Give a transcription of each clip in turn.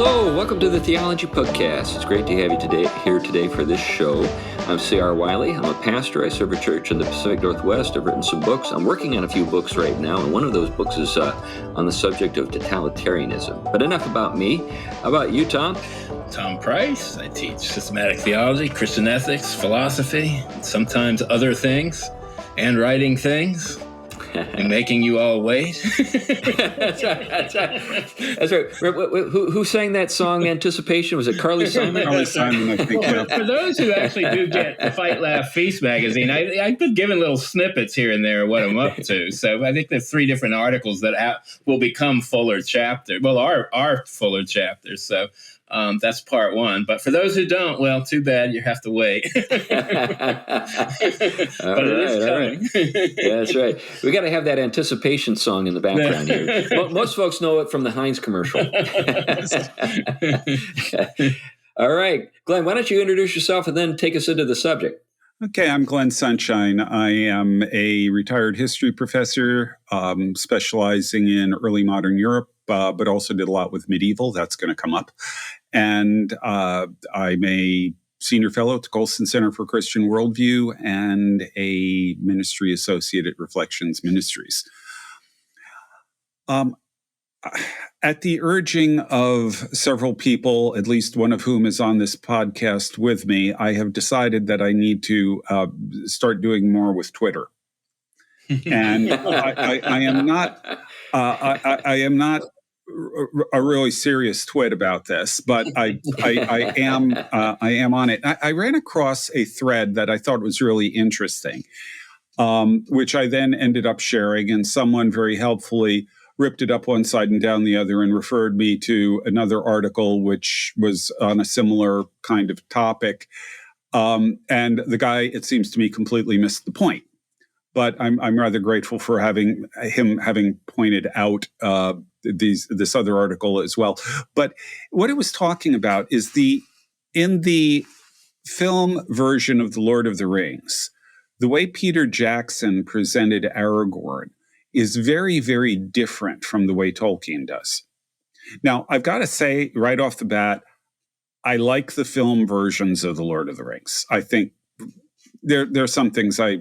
Hello, welcome to the Theology Podcast. It's great to have you here today for this show. I'm C.R. Wiley. I'm a pastor. I serve a church in the Pacific Northwest. I've written some books. I'm working on a few books right now, and one of those books is on the subject of totalitarianism. But enough about me. How about you, Tom? Tom Price. I teach systematic theology, Christian ethics, philosophy, sometimes other things, and writing things. And making you all wait. That's right. Who sang that song, Anticipation? Was it Carly Simon? Carly Simon, I think. Well, for those who actually do get the Fight, Laugh, Feast magazine, I've been given little snippets here and there of what I'm up to. So I think there's 3 different articles that will become fuller chapters. Well, are fuller chapters. So that's part 1. But for those who don't, well, too bad. You have to wait. But it is coming. Yeah, that's right. We got to have that Anticipation song in the background here. Most folks know it from the Heinz commercial. All right. Glenn, why don't you introduce yourself and then take us into the subject? Okay, I'm Glenn Sunshine. I am a retired history professor specializing in early modern Europe, but also did a lot with medieval. That's going to come up. And I'm a senior fellow at the Colson Center for Christian Worldview and a ministry associate at Reflections Ministries. At the urging of several people, at least one of whom is on this podcast with me, I have decided that I need to start doing more with Twitter. And I am not a really serious twit about this, but I am on it. I ran across a thread that I thought was really interesting, which I then ended up sharing, and someone very helpfully ripped it up one side and down the other and referred me to another article which was on a similar kind of topic. And the guy, it seems to me, completely missed the point. But I'm rather grateful for having pointed out this other article as well. But what it was talking about is in the film version of The Lord of the Rings, the way Peter Jackson presented Aragorn is very, very different from the way Tolkien does. Now, I've got to say right off the bat, I like the film versions of The Lord of the Rings. I think there are some things I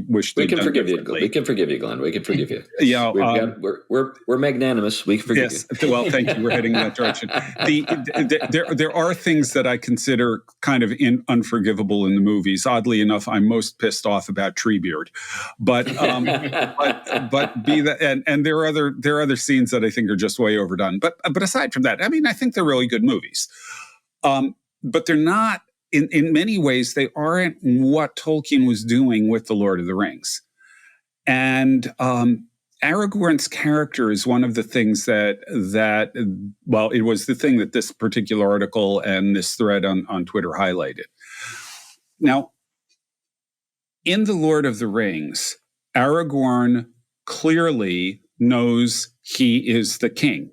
wish we can forgive you. We can forgive you, Glenn. We can forgive you. Yeah, we're magnanimous. We can forgive you. Well, thank you. We're heading in that direction. There are things that I consider kind of unforgivable in the movies. Oddly enough, I'm most pissed off about Treebeard, but be that, and there are other scenes that I think are just way overdone. But aside from that, I mean, I think they're really good movies. But they're not. In many ways, they aren't what Tolkien was doing with The Lord of the Rings. And Aragorn's character is one of the things that it was the thing that this particular article and this thread on Twitter highlighted. Now, in The Lord of the Rings, Aragorn clearly knows he is the king.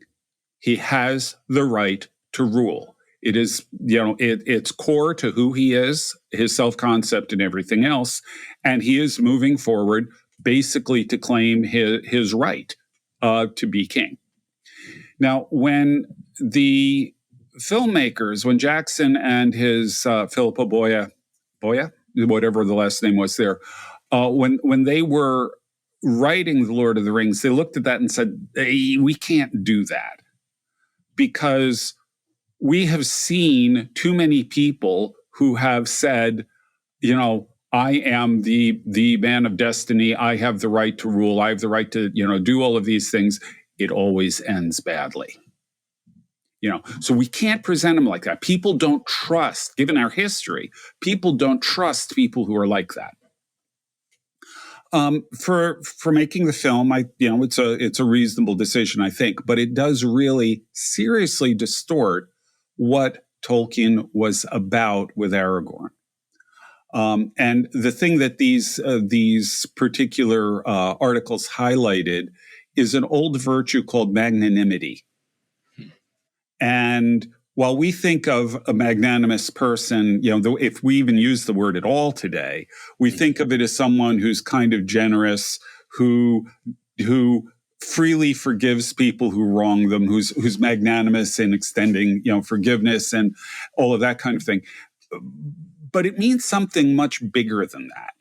He has the right to rule. It is, it's core to who he is, his self-concept and everything else. And he is moving forward basically to claim his right to be king. Now, when the filmmakers, when Jackson and his Philippa Boya, whatever the last name was there, when they were writing The Lord of the Rings, they looked at that and said, hey, we can't do that because we have seen too many people who have said, I am the man of destiny. I have the right to rule. I have the right to, do all of these things. It always ends badly. So we can't present them like that. People don't trust, given our history, people don't trust people who are like that. For making the film, it's a reasonable decision, I think, but it does really seriously distort what Tolkien was about with Aragorn. And the thing that these particular articles highlighted is an old virtue called magnanimity. And while we think of a magnanimous person, if we even use the word at all today, we think of it as someone who's kind of generous, who freely forgives people who wrong them, who's magnanimous in extending, forgiveness and all of that kind of thing. But it means something much bigger than that.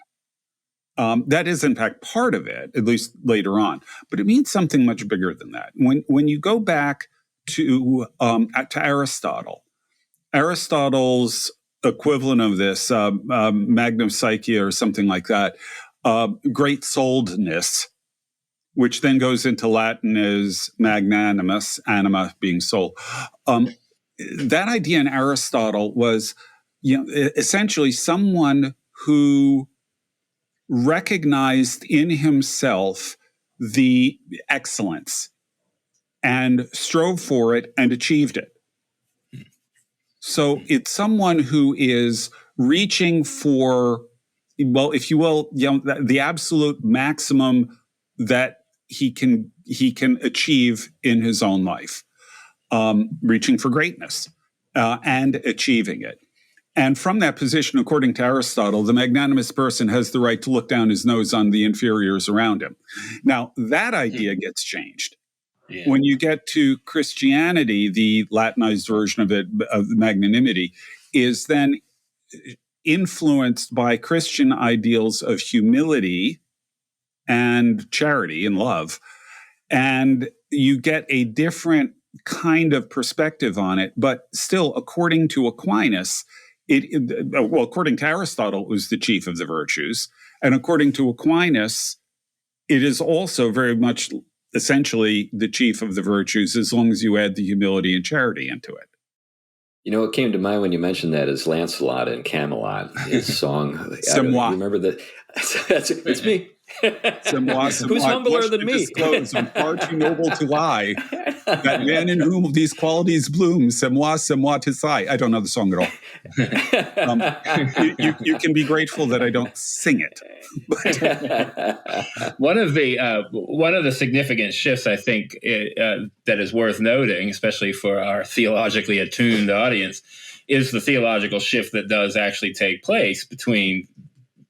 That is, in fact, part of it, at least later on. But it means something much bigger than that. When you go back to Aristotle's equivalent of this, Magnum Psyche or something like that, great souledness, which then goes into Latin as magnanimous, anima being soul. That idea in Aristotle was, essentially someone who recognized in himself the excellence and strove for it and achieved it. So it's someone who is reaching for, well, if you will, the absolute maximum that he can achieve in his own life, reaching for greatness and achieving it. And from that position, according to Aristotle, the magnanimous person has the right to look down his nose on the inferiors around him. Now, that idea gets changed. Yeah. When you get to Christianity, the Latinized version of it, of magnanimity, is then influenced by Christian ideals of humility and charity and love. And you get a different kind of perspective on it. But still, according to Aquinas, according to Aristotle, it was the chief of the virtues. And according to Aquinas, it is also very much essentially the chief of the virtues, as long as you add the humility and charity into it. What came to mind when you mentioned that is Lancelot in Camelot, his song. Semoi. Remember that? It's me. Semoi. Who's humbler than me? I'm far too noble to lie. That man in whom these qualities bloom, semoi tis I. I don't know the song at all. You can be grateful that I don't sing it. One of the significant shifts, I think, that is worth noting, especially for our theologically attuned audience, is the theological shift that does actually take place between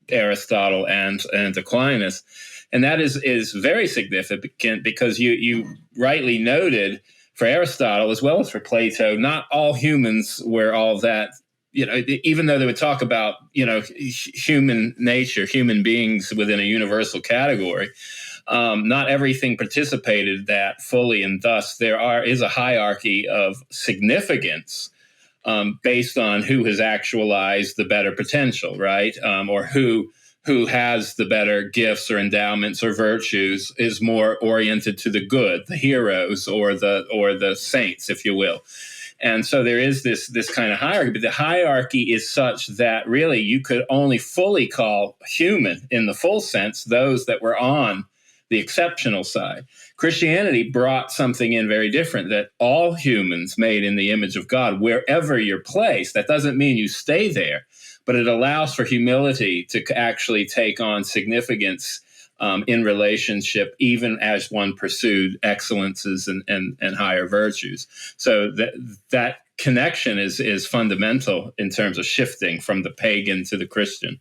Aristotle and Aquinas. And that is very significant because you rightly noted, for Aristotle as well as for Plato, not all humans were all that, even though they would talk about, human nature, human beings within a universal category, not everything participated that fully. And thus there is a hierarchy of significance based on who has actualized the better potential, right? Or who has the better gifts or endowments or virtues is more oriented to the good, the heroes or the saints, if you will. And so there is this kind of hierarchy, but the hierarchy is such that really you could only fully call human in the full sense those that were on the exceptional side. Christianity brought something in very different, that all humans made in the image of God, wherever you're placed, that doesn't mean you stay there, but it allows for humility to actually take on significance in relationship, even as one pursued excellences and higher virtues. So that connection is fundamental in terms of shifting from the pagan to the Christian.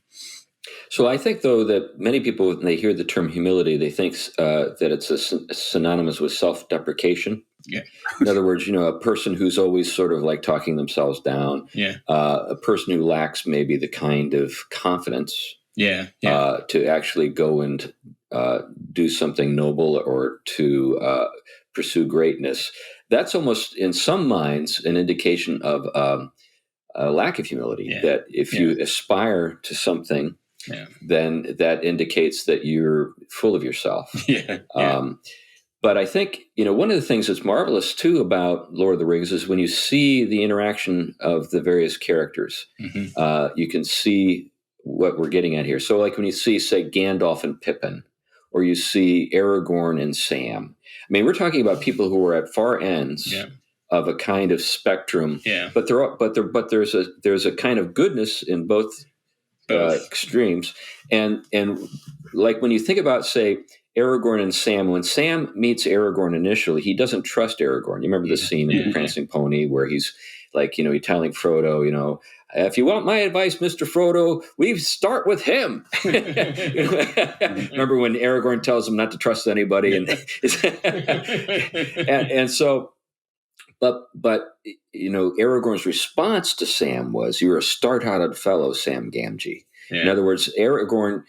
So I think, though, that many people, when they hear the term humility, they think that it's synonymous with self-deprecation. Yeah. In other words, a person who's always sort of like talking themselves down. Yeah. A person who lacks maybe the kind of confidence. Yeah. To actually go and do something noble or to pursue greatness. That's almost, in some minds, an indication of a lack of humility. Yeah. That if you aspire to something, then that indicates that you're full of yourself. But I think, one of the things that's marvelous, too, about Lord of the Rings is when you see the interaction of the various characters, you can see what we're getting at here. So like when you see, say, Gandalf and Pippin, or you see Aragorn and Sam. I mean, we're talking about people who are at far ends of a kind of spectrum. Yeah. But there's a kind of goodness in both. Extremes. And like when you think about, say, Aragorn and Sam, when Sam meets Aragorn initially, he doesn't trust Aragorn. You remember the scene in The Prancing Pony where he's like, he's telling Frodo, if you want my advice, Mr. Frodo, we start with him. Remember when Aragorn tells him not to trust anybody, and so, but Aragorn's response to Sam was, "You're a stout-hearted fellow, Sam Gamgee." Yeah. In other words, Aragorn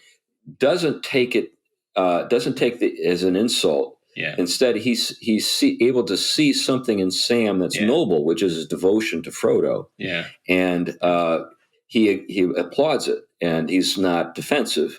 doesn't take it as an insult. Yeah. Instead, he's able to see something in Sam that's noble, which is his devotion to Frodo. Yeah, and he applauds it, and he's not defensive.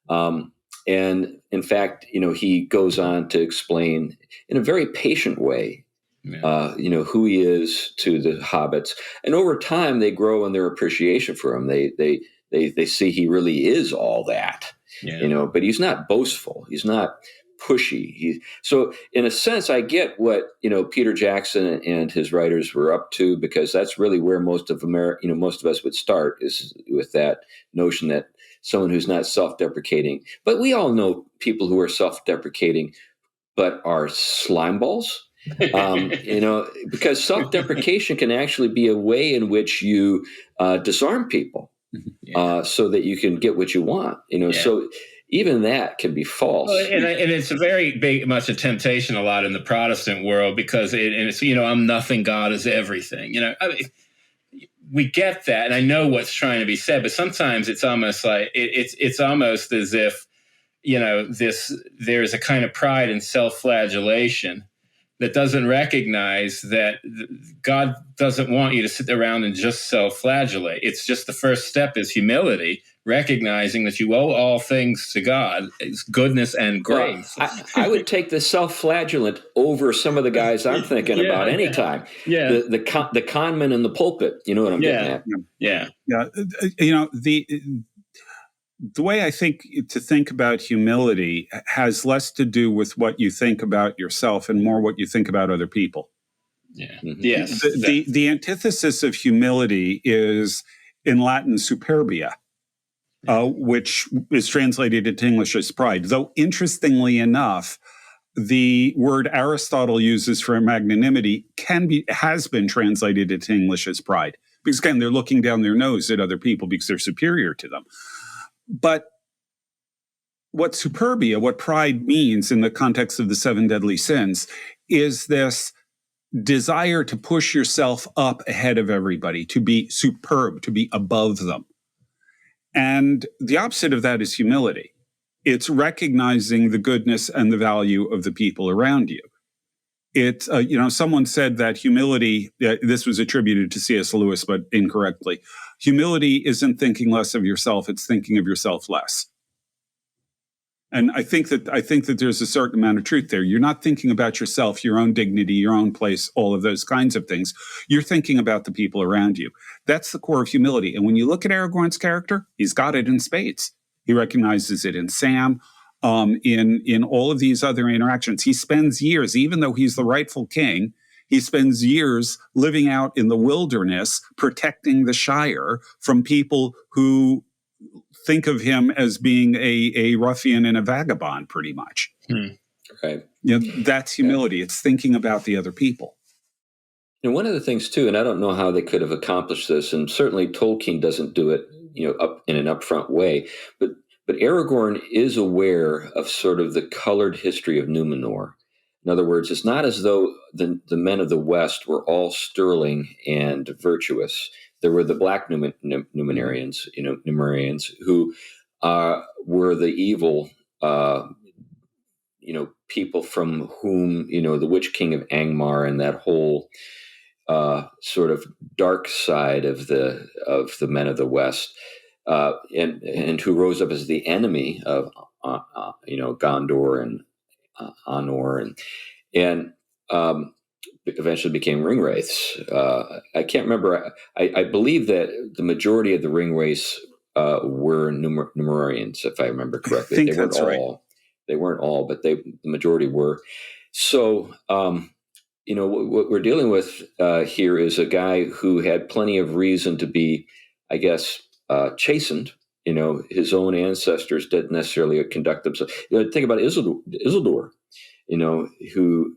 And in fact, he goes on to explain in a very patient way, who he is to the hobbits, and over time they grow in their appreciation for him. They see he really is all that, but he's not boastful. He's not pushy. So in a sense, I get what Peter Jackson and his writers were up to, because that's really where most of us would start, is with that notion that someone who's not self-deprecating. But we all know people who are self-deprecating but are slimeballs. Because self-deprecation can actually be a way in which you disarm people, so that you can get what you want. So even that can be false. Well, and it's a very much a temptation a lot in the Protestant world, because it's I'm nothing, God is everything. We get that, and I know what's trying to be said, but sometimes it's almost like it's almost as if there's a kind of pride in self-flagellation that doesn't recognize that God doesn't want you to sit around and just self-flagellate. It's just the first step is humility, recognizing that you owe all things to God, it's goodness and grace. Well, I would take the self-flagellant over some of the guys I'm thinking about anytime. Yeah, the conman in the pulpit. You know what I'm getting at? Yeah. The way I think to think about humility has less to do with what you think about yourself and more what you think about other people. Yeah. Mm-hmm. Yes. The antithesis of humility is in Latin superbia, which is translated into English as pride. Though interestingly enough, the word Aristotle uses for magnanimity has been translated into English as pride, because again, they're looking down their nose at other people because they're superior to them. But what superbia, what pride means in the context of the 7 deadly sins, is this desire to push yourself up ahead of everybody, to be superb, to be above them. And the opposite of that is humility. It's recognizing the goodness and the value of the people around you. It's, someone said that humility, this was attributed to C.S. Lewis, but incorrectly. Humility isn't thinking less of yourself, it's thinking of yourself less. And I think that there's a certain amount of truth there. You're not thinking about yourself, your own dignity, your own place, all of those kinds of things. You're thinking about the people around you. That's the core of humility. And when you look at Aragorn's character, he's got it in spades. He recognizes it in Sam. In all of these other interactions, he spends years, even though he's the rightful king, he spends years living out in the wilderness, protecting the Shire from people who think of him as being a ruffian and a vagabond, pretty much. Right. That's humility. It's thinking about the other people. And one of the things too, and I don't know how they could have accomplished this, and certainly Tolkien doesn't do it, up in an upfront way, but Aragorn is aware of sort of the colored history of Numenor. In other words, it's not as though the men of the West were all sterling and virtuous. There were the black Numerians, who were the evil, people from whom, the Witch King of Angmar and that whole sort of dark side of the men of the West. And who rose up as the enemy of Gondor and Anor and eventually became ringwraiths. I can't remember. I believe that the majority of the ringwraiths were Numerians, if I remember correctly. I think that's right. They weren't all, but the majority were. So what we're dealing with here is a guy who had plenty of reason to be, I guess, chastened. His own ancestors didn't necessarily conduct themselves. Think about Isildur, who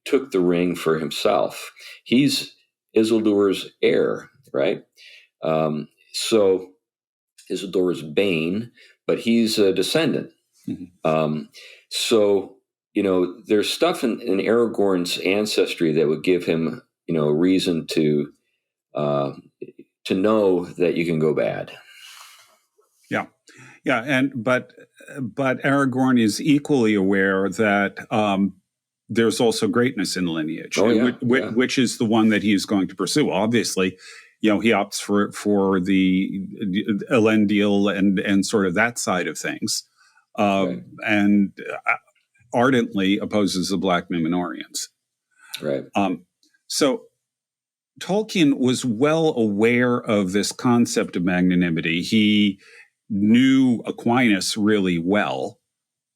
took the ring for himself. He's Isildur's heir, right? So Isildur's Bane, but he's a descendant. Mm-hmm. So, there's stuff in Aragorn's ancestry that would give him, reason to know that you can go bad. Yeah, but Aragorn is equally aware that there's also greatness in lineage, which is the one that he's going to pursue. Obviously, he opts for the Elendil and sort of that side of things, and ardently opposes the Black Numenorians. Right. So Tolkien was well aware of this concept of magnanimity. He knew Aquinas really well.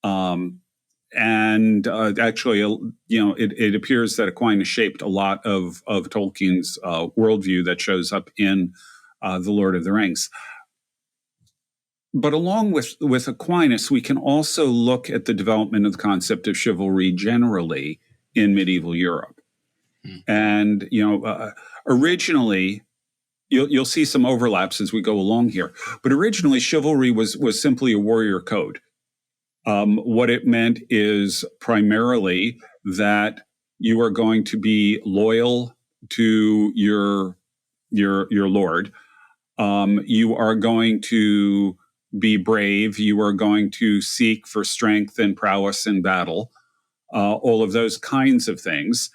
And actually, it appears that Aquinas shaped a lot of Tolkien's worldview that shows up in The Lord of the Rings. But along with Aquinas, we can also look at the development of the concept of chivalry generally in medieval Europe. And, originally, you'll see some overlaps as we go along here. But originally, chivalry was simply a warrior code. What it meant is primarily that you are going to be loyal to your lord. You are going to be brave. You are going to seek for strength and prowess in battle. All of those kinds of things,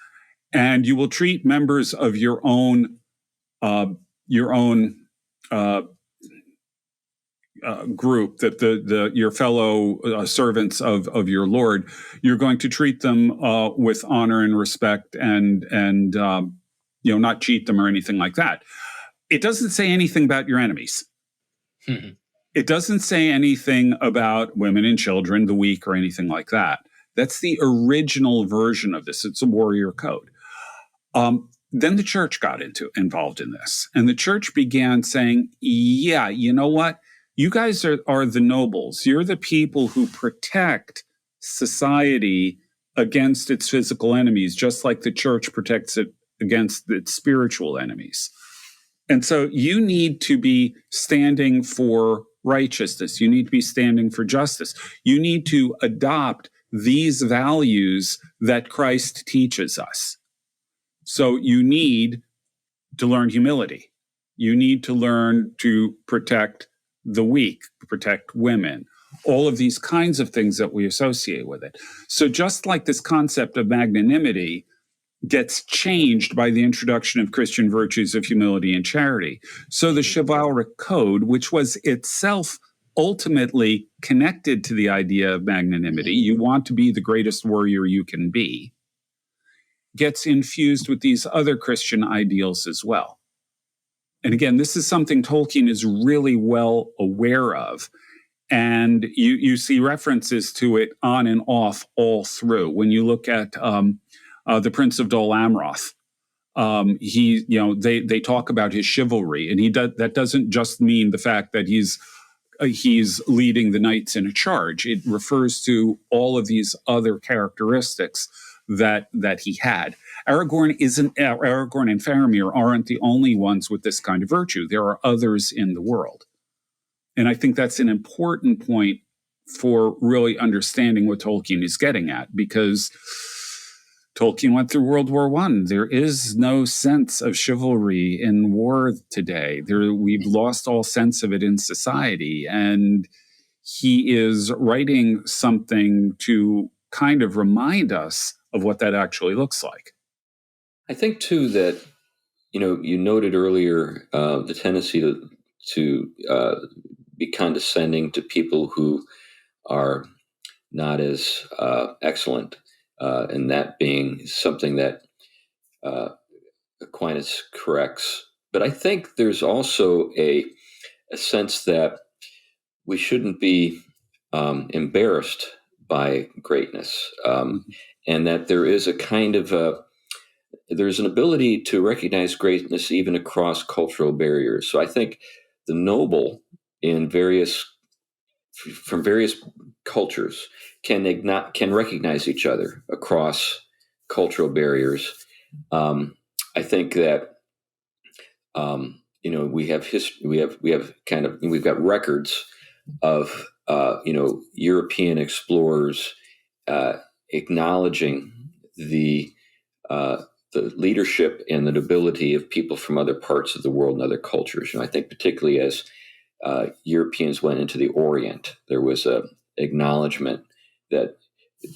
and you will treat members of your own group, that your fellow servants of your lord, you're going to treat them with honor and respect, and not cheat them or anything like that. It doesn't say anything about your enemies. Mm-hmm. It doesn't say anything about women and children, the weak, or anything like that. That's the original version of this. It's a warrior code. Then the church got involved in this, and the church began saying, yeah, you know what? You guys are the nobles. You're the people who protect society against its physical enemies, just like the church protects it against its spiritual enemies. And so you need to be standing for righteousness. You need to be standing for justice. You need to adopt these values that Christ teaches us. So you need to learn humility. You need to learn to protect the weak, protect women, all of these kinds of things that we associate with it. So just like this concept of magnanimity gets changed by the introduction of Christian virtues of humility and charity, so the chivalric code, which was itself ultimately connected to the idea of magnanimity, you want to be the greatest warrior you can be, gets infused with these other Christian ideals as well. And again, this is something Tolkien is really well aware of. And you see references to it on and off all through. When you look at the Prince of Dol Amroth, they talk about his chivalry, and that doesn't just mean the fact that he's leading the knights in a charge. It refers to all of these other characteristics that he had. Aragorn and Faramir aren't the only ones with this kind of virtue. There are others in the world. And I think that's an important point for really understanding what Tolkien is getting at, because Tolkien went through World War I. There is no sense of chivalry in war today. We've lost all sense of it in society. And he is writing something to kind of remind us of what that actually looks like. I think, too, that, you noted earlier the tendency to be condescending to people who are not as excellent, and that being something that Aquinas corrects. But I think there's also a sense that we shouldn't be embarrassed by greatness, and that there is a kind of there's an ability to recognize greatness even across cultural barriers. So I think the noble from various cultures can recognize each other across cultural barriers. I think that we have history. We've got records of European explorers acknowledging the leadership and the nobility of people from other parts of the world and other cultures. I think particularly as Europeans went into the Orient, there was a acknowledgement that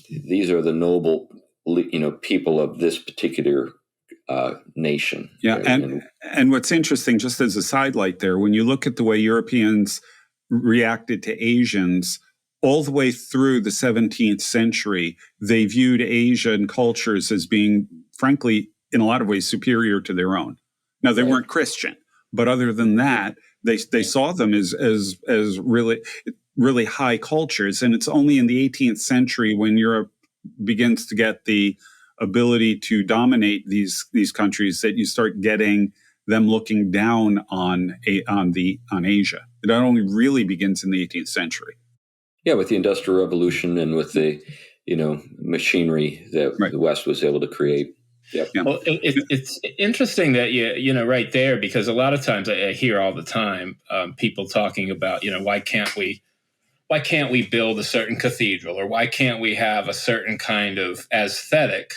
these are the noble, people of this particular nation. Yeah, and what's interesting, just as a sidelight there, when you look at the way Europeans reacted to Asians, all the way through the 17th century, they viewed Asian cultures as being, frankly, in a lot of ways, superior to their own. Now, they weren't Christian, but other than that, they saw them as really, really high cultures. And it's only in the 18th century when Europe begins to get the ability to dominate these countries that you start getting them looking down on Asia. It only really begins in the 18th century. Yeah, with the Industrial Revolution and with the machinery that the West was able to create. Yep. Yeah. Well, it's interesting that you right there, because a lot of times I hear all the time people talking about why can't we build a certain cathedral, or why can't we have a certain kind of aesthetic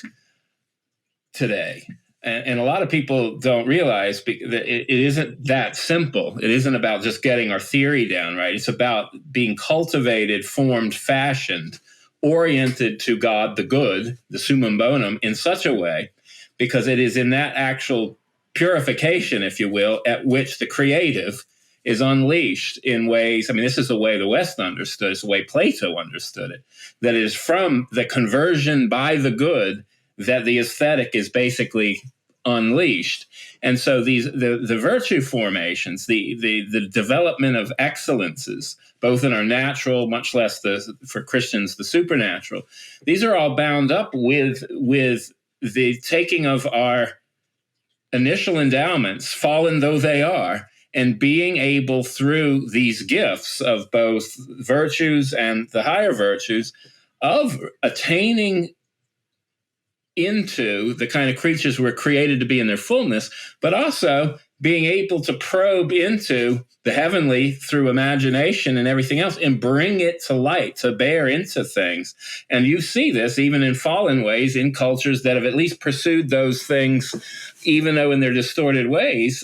today? And a lot of people don't realize that it isn't that simple. It isn't about just getting our theory down right. It's about being cultivated, formed, fashioned, oriented to God the good, the summum bonum, in such a way, because it is in that actual purification, if you will, at which the creative is unleashed in ways. I mean, this is the way the West understood it. It's the way Plato understood it. That it is from the conversion by the good that the aesthetic is basically unleashed. And so the virtue formations, the development of excellences, both in our natural, much less for Christians, the supernatural, these are all bound up with the taking of our initial endowments, fallen though they are, and being able through these gifts of both virtues and the higher virtues of attaining into the kind of creatures we're created to be in their fullness, but also being able to probe into the heavenly through imagination and everything else and bring it to light, to bear into things. And you see this even in fallen ways in cultures that have at least pursued those things, even though in their distorted ways,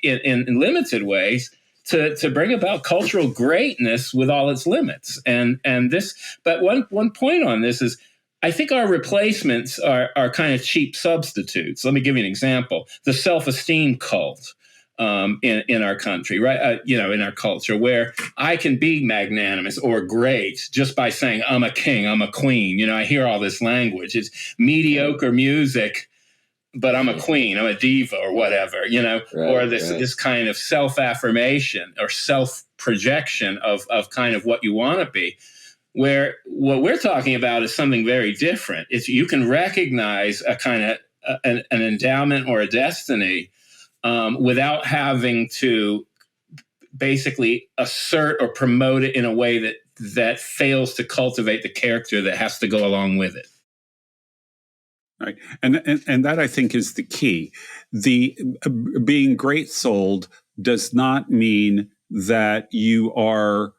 in limited ways, to bring about cultural greatness with all its limits. And this, but one point on this is, I think our replacements are kind of cheap substitutes. Let me give you an example. The self-esteem cult in our country, right? In our culture, where I can be magnanimous or great just by saying, I'm a king, I'm a queen. I hear all this language. It's mediocre music, but I'm a queen, I'm a diva or whatever, or this kind of self-affirmation or self-projection of kind of what you want to be. Where what we're talking about is something very different. It's you can recognize a kind of an endowment or a destiny without having to basically assert or promote it in a way that fails to cultivate the character that has to go along with it. Right, and that I think is the key. The being great-souled does not mean that you are.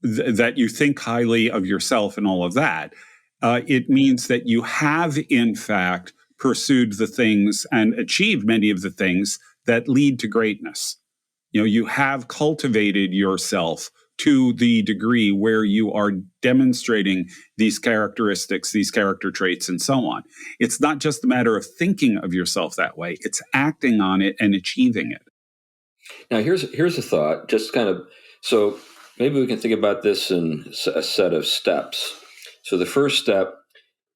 That you think highly of yourself and all of that. It means that you have, in fact, pursued the things and achieved many of the things that lead to greatness. You have cultivated yourself to the degree where you are demonstrating these characteristics, these character traits, and so on. It's not just a matter of thinking of yourself that way. It's acting on it and achieving it. Now, here's a thought, just kind of, so maybe we can think about this in a set of steps. So the first step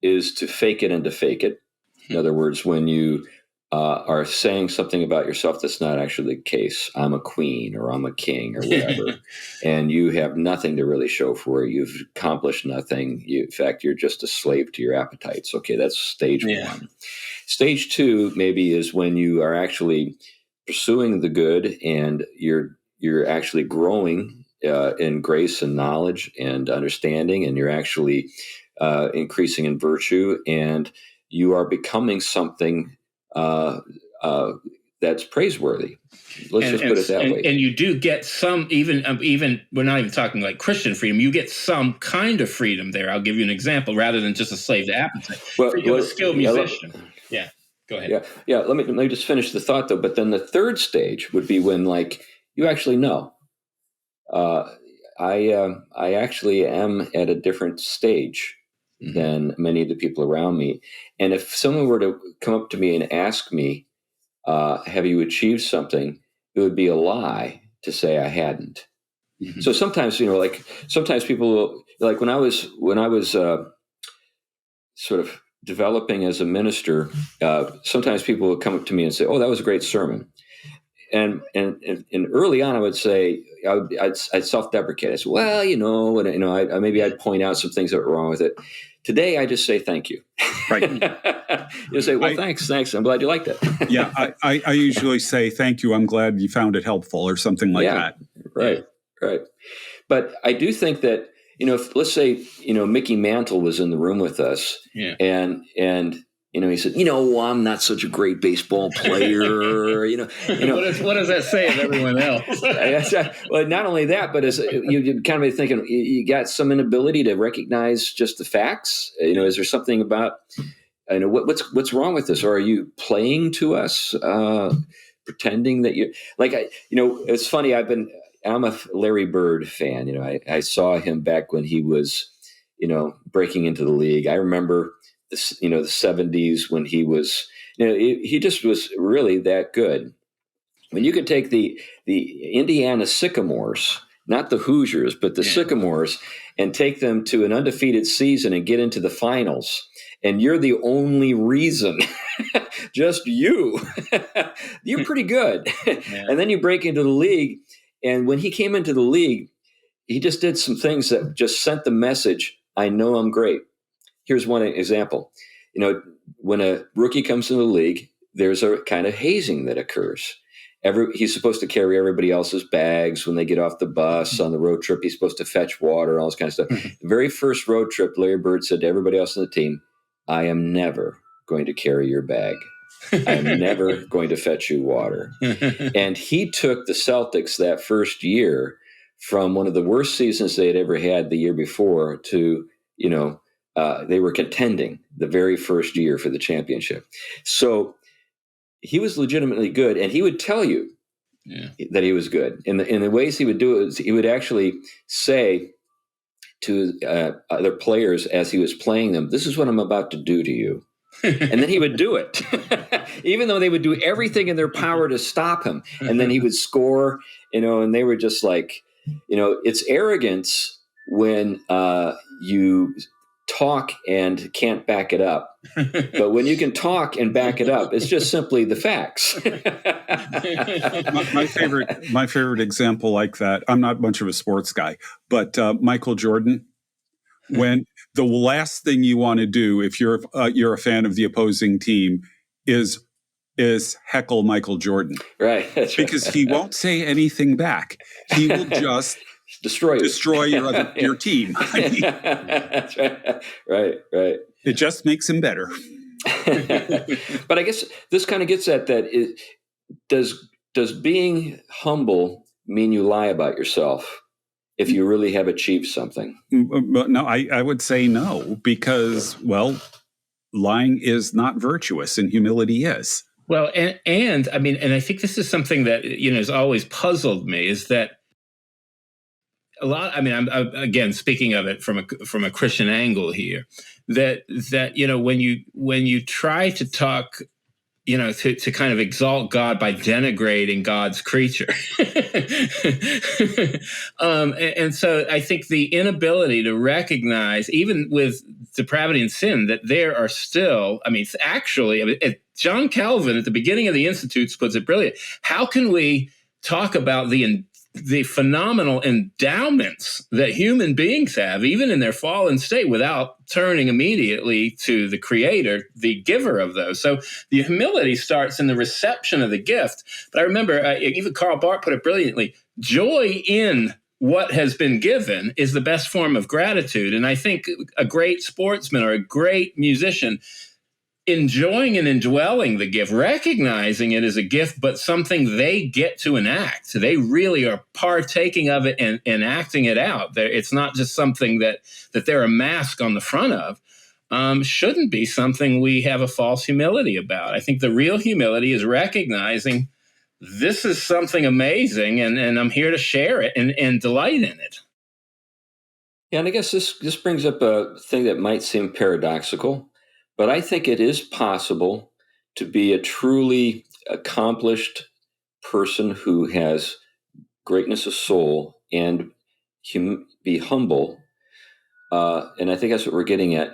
is to fake it and to fake it. In other words, when you are saying something about yourself that's not actually the case, I'm a queen or I'm a king or whatever, and you have nothing to really show for it, you've accomplished nothing. In fact, you're just a slave to your appetites. Okay, that's stage one. Stage two maybe is when you are actually pursuing the good and you're actually growing in grace and knowledge and understanding, and you're actually increasing in virtue, and you are becoming something that's praiseworthy. Let's just put it that way. And you do get some, even we're not even talking like Christian freedom. You get some kind of freedom there. I'll give you an example, rather than just a slave to appetite. You're a skilled musician. Yeah, go ahead. Yeah. Let me just finish the thought though. But then the third stage would be when like you actually know. I actually am at a different stage than many of the people around me. And if someone were to come up to me and ask me, have you achieved something? It would be a lie to say I hadn't. Mm-hmm. So sometimes, like sometimes people will, like when I was sort of developing as a minister, sometimes people would come up to me and say, "Oh, that was a great sermon." And early on, I would say I'd self-deprecate. I said, "Well, maybe I'd point out some things that were wrong with it." Today, I just say thank you. Right. You say, "Well, thanks. I'm glad you liked it." Yeah, I usually say thank you. I'm glad you found it helpful, or something like that. Right. But I do think that if let's say Mickey Mantle was in the room with us, and he said, I'm not such a great baseball player. What does that say of everyone else? Well, not only that, but as you kind of be thinking, you got some inability to recognize just the facts. Is there something about, what's wrong with this? Or are you playing to us, pretending that you like? It's funny. I'm a Larry Bird fan. I saw him back when he was, breaking into the league. I remember the 70s when he was, he just was really that good. When you could take the Indiana Sycamores, not the Hoosiers, but the Sycamores, and take them to an undefeated season and get into the finals, and you're the only reason, just you, you're pretty good. And then you break into the league. And when he came into the league, he just did some things that just sent the message, I know I'm great. Here's one example. When a rookie comes into the league, there's a kind of hazing that occurs. He's supposed to carry everybody else's bags when they get off the bus on the road trip. He's supposed to fetch water, all this kind of stuff. The very first road trip, Larry Bird said to everybody else on the team, I am never going to carry your bag. I'm never going to fetch you water. And he took the Celtics that first year from one of the worst seasons they had ever had the year before to, they were contending the very first year for the championship. So he was legitimately good, and he would tell you that he was good. In the ways he would do it, he would actually say to other players as he was playing them, this is what I'm about to do to you. And then he would do it, even though they would do everything in their power to stop him. And then he would score, and they were just like, it's arrogance when you talk and can't back it up. But when you can talk and back it up, it's just simply the facts. my favorite example like that, I'm not much of a sports guy, but Michael Jordan. When the last thing you want to do if you're a fan of the opposing team is heckle Michael Jordan, right? That's because right. He won't say anything back. He will just destroy your team. That's right. Right. It just makes him better. But I guess this kind of gets at that. Does being humble mean you lie about yourself? If you really have achieved something? No, I would say no, because, lying is not virtuous and humility is. Well, and I mean, and I think this is something that, has always puzzled me, is that a lot, I mean, I'm again, speaking of it from a Christian angle here, that when you try to talk, to kind of exalt God by denigrating God's creature. And so I think the inability to recognize, even with depravity and sin, that there are still, John Calvin at the beginning of the Institutes puts it brilliant. How can we talk about the phenomenal endowments that human beings have, even in their fallen state, without turning immediately to the Creator, the giver of those? So the humility starts in the reception of the gift. But I remember even Karl Barth put it brilliantly, joy in what has been given is the best form of gratitude. And I think a great sportsman or a great musician enjoying and indwelling the gift, recognizing it as a gift, but something they get to enact. They really are partaking of it and acting it out. It's not just something that they're a mask on the front of. Shouldn't be something we have a false humility about. I think the real humility is recognizing this is something amazing, and I'm here to share it and delight in it. Yeah, and I guess this brings up a thing that might seem paradoxical, but I think it is possible to be a truly accomplished person who has greatness of soul and be humble. And I think that's what we're getting at,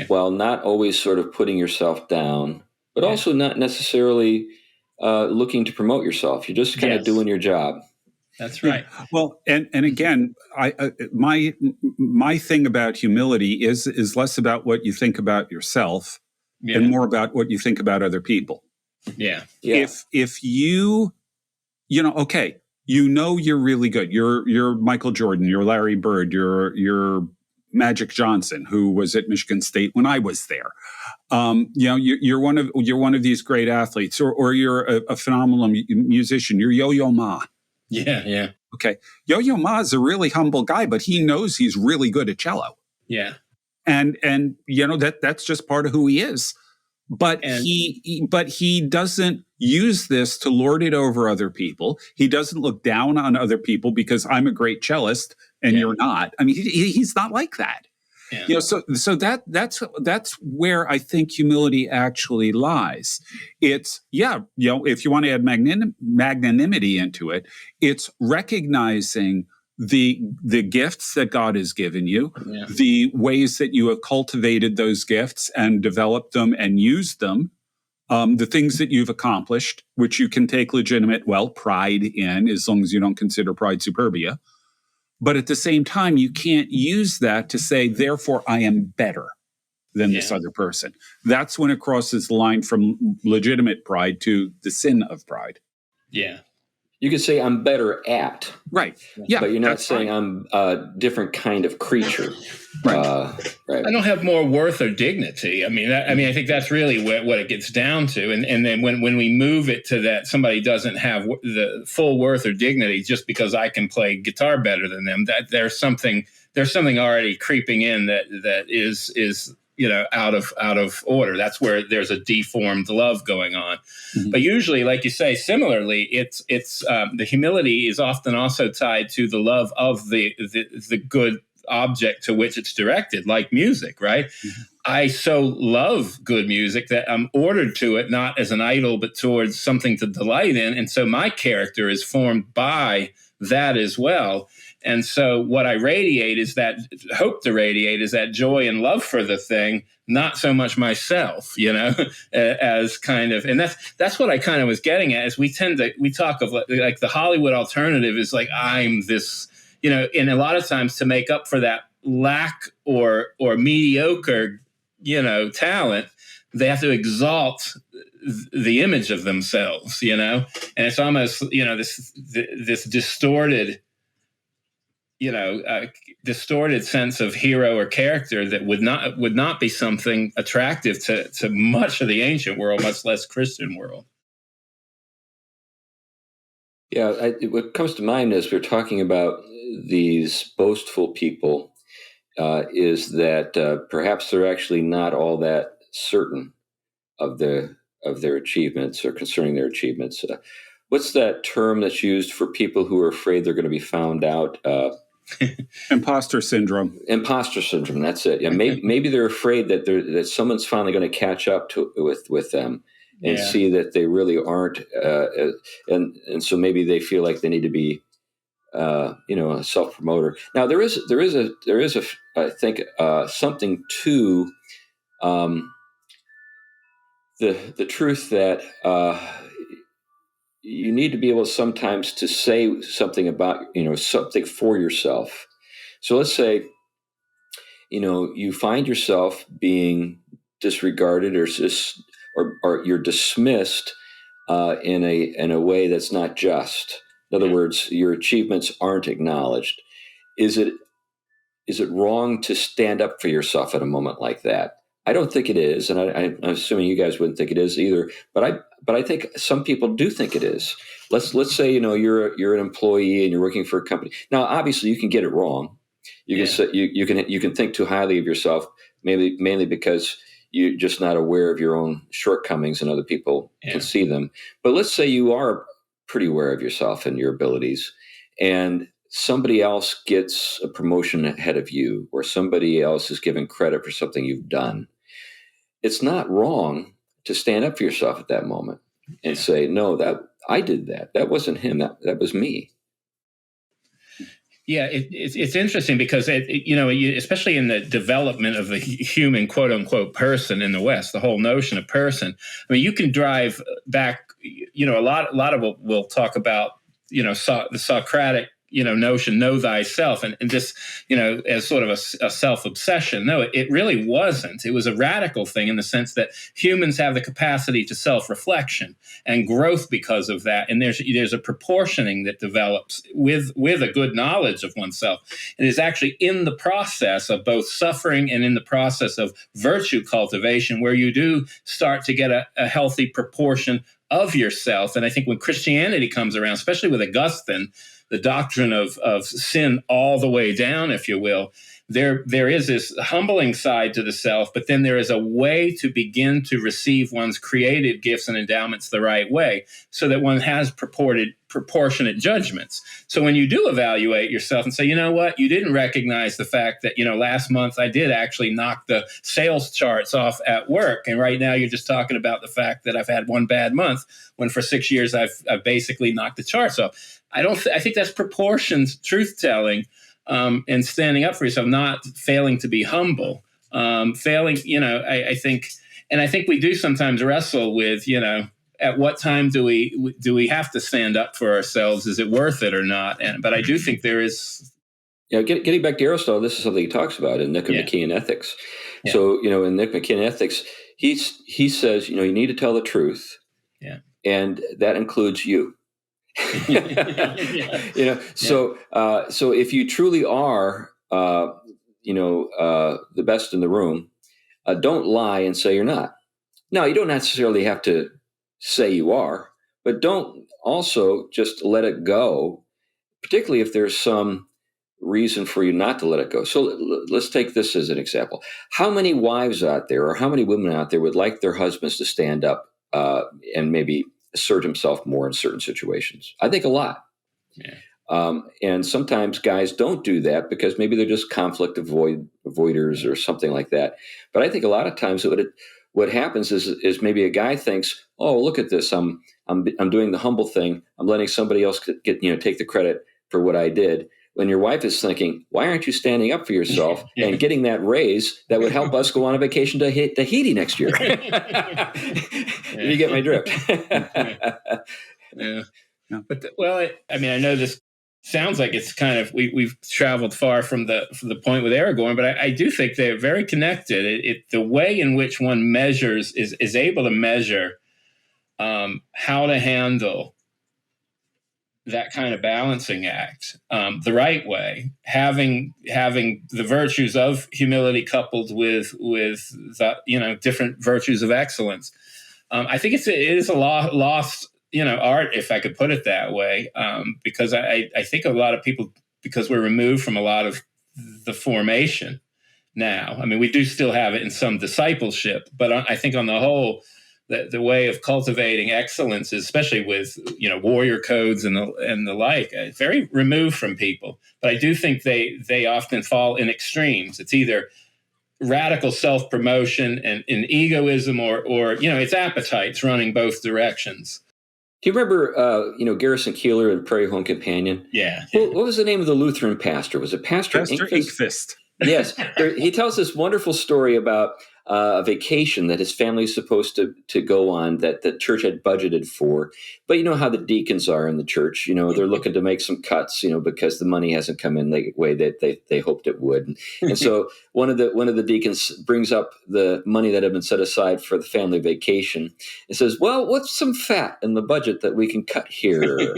while not always sort of putting yourself down, but also not necessarily looking to promote yourself. You're just kind of doing your job. That's right. Yeah. Well, and again, my thing about humility is less about what you think about yourself and more about what you think about other people. Yeah. If you okay, you're really good. You're Michael Jordan. You're Larry Bird. You're Magic Johnson, who was at Michigan State when I was there. You're one of these great athletes, or you're a phenomenal musician. You're Yo-Yo Ma. Yeah. Okay. Yo-Yo Ma is a really humble guy, but he knows he's really good at cello. Yeah. And that's just part of who he is. But he doesn't use this to lord it over other people. He doesn't look down on other people because I'm a great cellist and you're not. I mean, he's not like that. Yeah. So that's where I think humility actually lies. It's if you want to add magnanimity into it, it's recognizing the gifts that God has given you, the ways that you have cultivated those gifts and developed them and used them, the things that you've accomplished, which you can take legitimate, pride in, as long as you don't consider pride superbia. But at the same time, you can't use that to say, therefore, I am better than this other person. That's when it crosses the line from legitimate pride to the sin of pride. Yeah. You could say I'm better at. Right. Yeah. But you're not saying I'm a different kind of creature. Right. I don't have more worth or dignity. I mean, I think that's really what it gets down to. And then when we move it to that somebody doesn't have the full worth or dignity just because I can play guitar better than them, that there's something already creeping in that is out of order. That's where there's a deformed love going on. Mm-hmm. But usually, like you say, similarly, it's the humility is often also tied to the love of the good object to which it's directed, like music, right? Mm-hmm. I so love good music that I'm ordered to it, not as an idol, but towards something to delight in. And so my character is formed by that as well. And so what I hope to radiate is that joy and love for the thing, not so much myself, as kind of, and that's what I kind of was getting at, is we talk of like the Hollywood alternative is like, I'm this, and a lot of times to make up for that lack or mediocre, talent, they have to exalt the image of themselves, and it's almost, this distorted, distorted sense of hero or character that would not be something attractive to much of the ancient world, much less Christian world. Yeah, what comes to mind as we're talking about these boastful people is that perhaps they're actually not all that certain of their achievements or concerning their achievements. What's that term that's used for people who are afraid they're going to be found out? Imposter syndrome. Imposter syndrome. That's it. Yeah, maybe they're afraid that someone's finally going to catch up with them and see that they really aren't, and so maybe they feel like they need to be, a self promoter. Now there is I think something to the truth that you need to be able sometimes to say something about, something for yourself. So let's say, you find yourself being disregarded or you're dismissed in a way that's not just. In other words, your achievements aren't acknowledged. Is it wrong to stand up for yourself at a moment like that? I don't think it is, and I'm assuming you guys wouldn't think it is either. But I think some people do think it is. Let's say you're an employee and you're working for a company. Now, obviously, you can get it wrong. You can say, you can think too highly of yourself, mainly because you're just not aware of your own shortcomings, and other people can see them. But let's say you are pretty aware of yourself and your abilities, and somebody else gets a promotion ahead of you, or somebody else is given credit for something you've done. It's not wrong to stand up for yourself at that moment and say, no, that I did that. That wasn't him. That was me. Yeah, it's interesting because especially in the development of the human quote unquote person in the West, the whole notion of person. I mean, you can drive back. A lot of we'll talk about the Socratic notion, know thyself, and just as sort of a self-obsession. No, it really wasn't. It was a radical thing in the sense that humans have the capacity to self-reflection and growth because of that, and there's a proportioning that develops with a good knowledge of oneself. It is actually in the process of both suffering and in the process of virtue cultivation where you do start to get a healthy proportion of yourself. And I think when Christianity comes around, especially with Augustine, the doctrine of sin all the way down, if you will, there is this humbling side to the self, but then there is a way to begin to receive one's created gifts and endowments the right way so that one has proportionate judgments. So when you do evaluate yourself and say, you know what, you didn't recognize the fact that, last month I did actually knock the sales charts off at work. And right now you're just talking about the fact that I've had one bad month when for 6 years I've basically knocked the charts off. I think that's proportions, truth telling, and standing up for yourself, not failing to be humble. I think we do sometimes wrestle with, at what time do we have to stand up for ourselves? Is it worth it or not? But I do think there is. Getting back to Aristotle, this is something he talks about in Nicomachean Ethics. Yeah. So, in Nicomachean Ethics, he says, you need to tell the truth. Yeah. And that includes you. So if you truly are, the best in the room, don't lie and say you're not. Now, you don't necessarily have to say you are, but don't also just let it go, particularly if there's some reason for you not to let it go. So let's take this as an example. How many wives out there, or how many women out there would like their husbands to stand up and maybe assert himself more in certain situations? I think a lot. Yeah. And sometimes guys don't do that because maybe they're just conflict avoiders or something like that. But I think a lot of times what happens is maybe a guy thinks, oh, look at this. I'm doing the humble thing. I'm letting somebody else take the credit for what I did. When your wife is thinking, why aren't you standing up for yourself and getting that raise that would help us go on a vacation to Tahiti next year? You get my drift. Yeah. But I know this sounds like it's kind of we've traveled far from the point with Aragorn, but I do think they're very connected. The way in which one measures is able to measure how to handle that kind of balancing act the right way, having the virtues of humility coupled with the, different virtues of excellence. I think it is a lost art, if I could put it that way, because I think a lot of people, because we're removed from a lot of the formation now. I mean, we do still have it in some discipleship, but I think on the whole, the way of cultivating excellence, especially with warrior codes and the like, very removed from people. But I do think they often fall in extremes. It's either radical self-promotion and egoism, or it's appetites running both directions. Do you remember Garrison Keillor in Prairie Home Companion? Yeah. What was the name of the Lutheran pastor? Was it Pastor Inkfist? Yes. He tells this wonderful story about a vacation that his family is supposed to go on that the church had budgeted for. But you know how the deacons are in the church. They're looking to make some cuts, because the money hasn't come in the way that they hoped it would. And so one of the deacons brings up the money that had been set aside for the family vacation and says, well, what's some fat in the budget that we can cut here?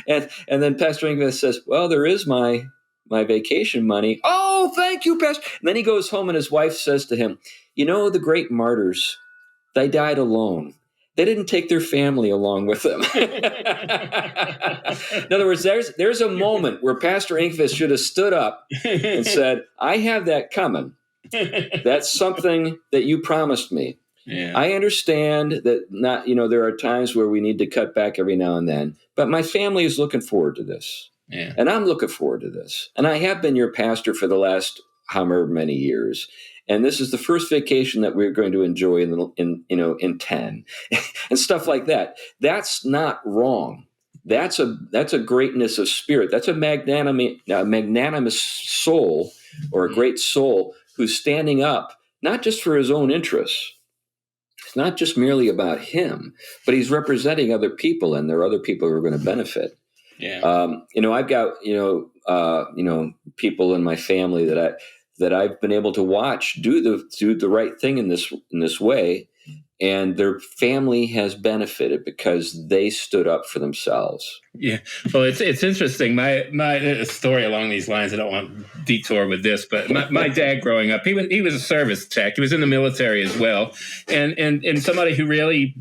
and then Pastor Ingves says, well, there is my vacation money. Oh, thank you, Pastor. And then he goes home and his wife says to him, the great martyrs, they died alone. They didn't take their family along with them. In other words, there's a moment where Pastor Engqvist should have stood up and said, I have that coming. That's something that you promised me. Yeah. I understand that there are times where we need to cut back every now and then, but my family is looking forward to this. Yeah. And I'm looking forward to this. And I have been your pastor for the last however many years. And this is the first vacation that we're going to enjoy in 10 and stuff like that. That's not wrong. That's a greatness of spirit. That's a magnanimous soul, or a great soul, who's standing up, not just for his own interests. It's not just merely about him, but he's representing other people, and there are other people who are going to benefit. Yeah. I've got, people in my family that I've been able to watch do the right thing in this way, and their family has benefited because they stood up for themselves. Yeah, well, it's interesting. My story along these lines. I don't want to detour with this, but my dad growing up, he was a service tech. He was in the military as well, and somebody who really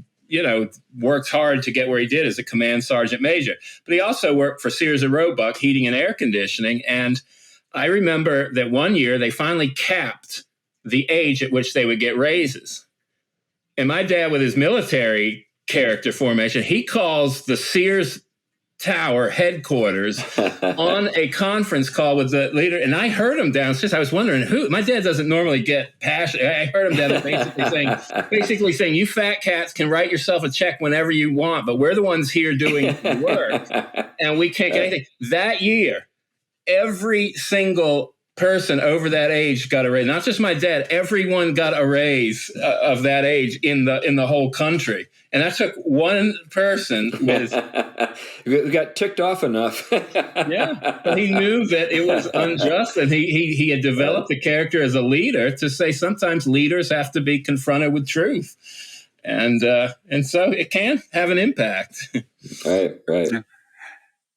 worked hard to get where he did as a command sergeant major. But he also worked for Sears and Roebuck Heating and Air Conditioning, and I remember that one year they finally capped the age at which they would get raises. And my dad, with his military character formation, he calls the Sears Tower headquarters on a conference call with the leader. And I heard him downstairs. I was wondering who. My dad doesn't normally get passionate. I heard him down there basically saying, you fat cats can write yourself a check whenever you want, but we're the ones here doing the work, and we can't get anything. That year, every single person over that age got a raise. Not just my dad. Everyone got a raise of that age in the whole country. And that took one person with. We got ticked off enough. Yeah, but he knew that it was unjust, and he had developed a character as a leader to say sometimes leaders have to be confronted with truth, and so it can have an impact. Right.